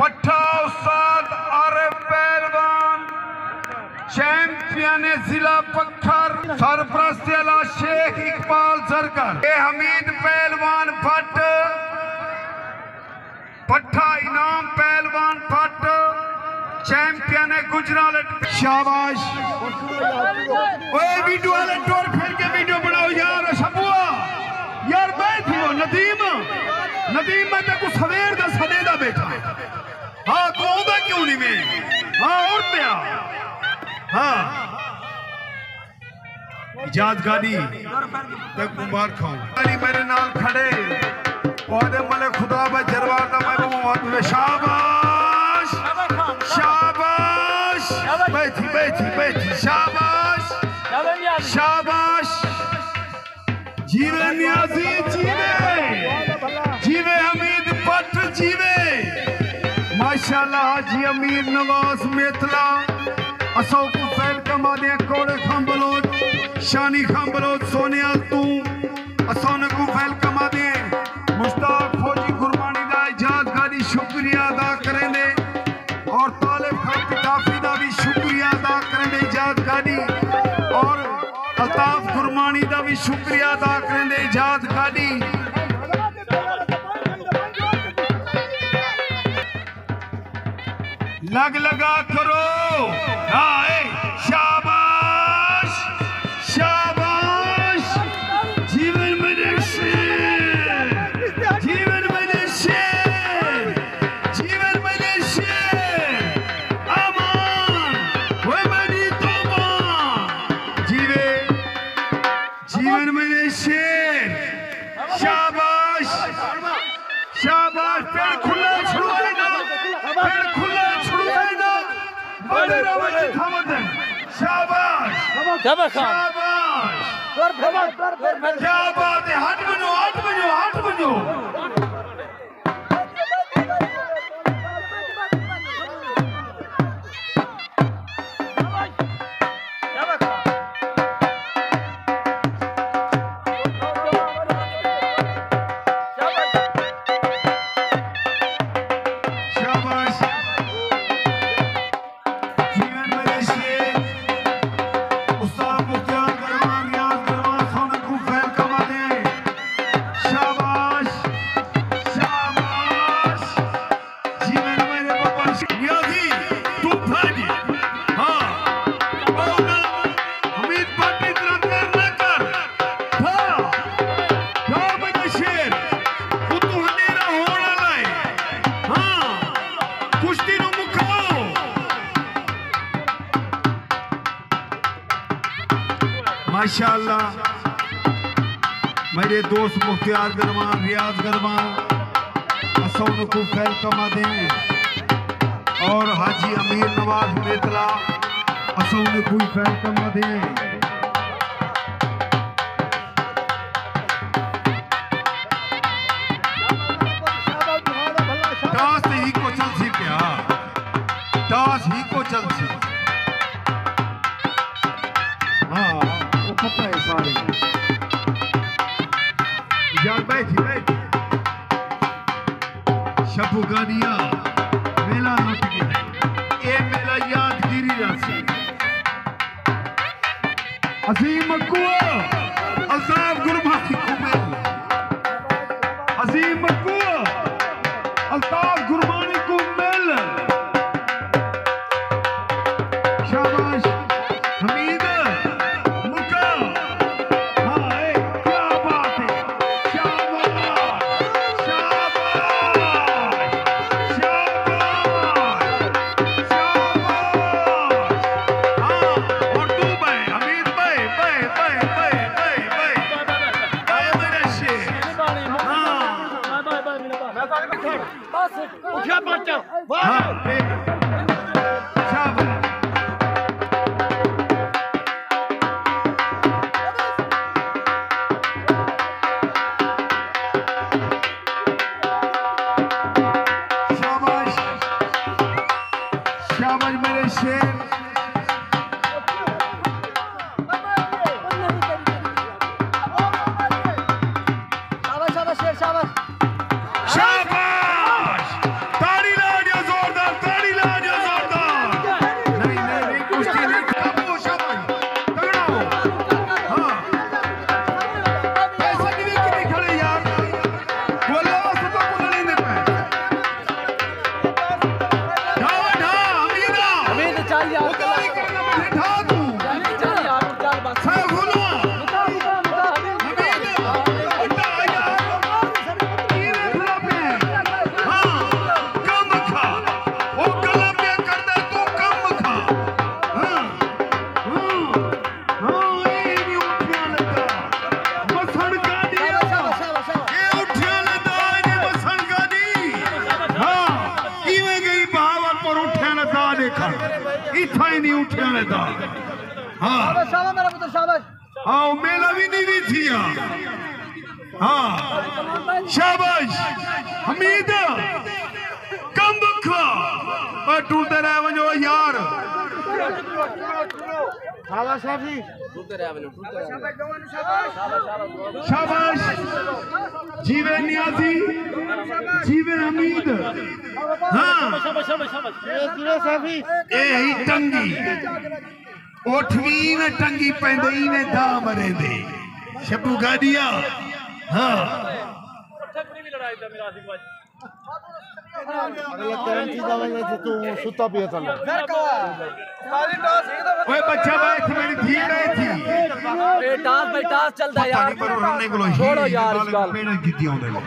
पट्टा उस्ताद आरिफ पहलवान, चैंपियन जिला पत्थर सरपरस्त अला शेख इकबाल जरगर, हमीद पहलवान भट्ट, पट्टा इनाम पहलवान भट्ट, चैंपियन है गुजरात। शाबाश, वीडियो वाले टोर फिर के वीडियो बनाओ यार। शबुआ यार बैठ हो नदीम, नदीम मैं तेको सवेर दा सदे दा बैठा। हाँ तू आउंदा क्यों नहीं मैं? हाँ और पिया। हाँ इजाज गाड़ी तक मुबार खाऊं गाड़ी मेरे नाल खड़े पौधे मले खुदा बा जरवार दा मैं बहुत शाबाश शाबाश बैठी बैठी बैठी शाबाश शाबाश। जीवे नियाजी जीवे, जीवे हमीद भट्ट जीवे। माशाल्लाह हाजी अमीर नवाज मेतला असो को फैल कमा दे कोड़े खंबलोत शानी खंबलोत सोनिया तू असो ने को फैल कमा दे। मुश्ताक फौजी गुरबानी दा इजाज गाड़ी शुक्रिया अदा करेंदे और तालिब खान पिटाफी दा भी शुक्रिया अदा करेंदे इजाज गाड़ी और अल्ताफ गुरबानी दा भी शुक्रिया अदा करेंदे इजाज गाड़ी। लग लगा करो। हाँ शाबाश शाबाश। जीवन मेरे शेर, जीवन मेरे शेर, जीवन मेरे शेर। अमान वो मेरी तोबा। जीवे जीवन मेरे शेर। शाबाश शाबाश। पेड़ खुला छुड़वाए ना, पेड़ खुला छुड़वाए ना। बड़े रवाजी थामत है। शाबाश शाबाश क्या बात है। हट बनो हट बनो हट बनो। माशाअल्लाह मेरे दोस्त मुख्तियार गरमान रियाज गरमान असौन को फैल कमा दें और हाजी अमीर नवाज मेतला असौन को फैल कमा दें। टास ही को चल सी प्या, टास ही को चल सी। हाँ पता है सारे। यार बैठी बैठी शबुगानिया मेला लुट गया। ये मेला यादगिरी राशि अजीम मक्कुआ अल्ताफ गुरबानी को मिल, अजीम मक्कुआ अल्ताफ गुरबानी को मिल। शाबाश हमीद उठा बच्चा शाबाश शाबाश मेरे शेर। शाबाश शाबाश शेर शाबाश शाबाश। ताली ला दिया देखण इथां ही नहीं उठिया ने दा हां शाबाश मेरा पुत्र शाबाश आओ मेला भी नहीं भी थिया हां शाबाश हमीद कम बखा और टूटते रह वजो यार शाबाश जी शाबाश जीवे नियाजी जीवे हमीद हाँ ए ही टंगी ओठवी ने टंगी पेंदे ने दा मरे दे शबू गादिया हाँ अगला करंट दवाई से तू सुता पिया था ओए बच्चा बैठ मेरी धी बैठी ए टास भाई टास चलदा यार पर रन्ने को छोड़ो यार इस बाल पेड़ गिद्दी आउंदे लो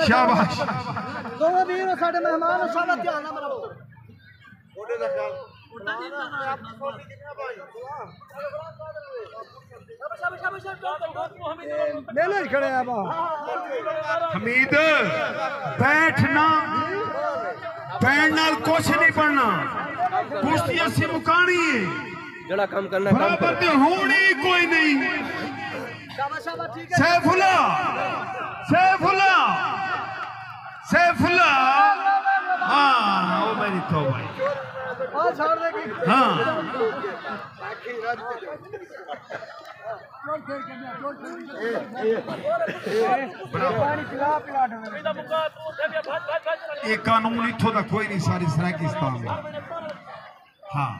शाबाश दोनों वीर साडे मेहमान शाबाश ध्यान ना मरो ओडे दा ख्याल मेले खड़े हैं हमीद बैठना पैर नाल कुछ नहीं पढ़ना कुश्ती असि मुकानी है जड़ा काम करना बराबर ते होनी कोई नहीं सैफुल्ला सैफुल्ला सैफुल्ला हाँ वो मेरी तौबा है छोड़ देगी हाँ ये कानून इथों तक कोई नहीं सारी सराकिस्तान में हाँ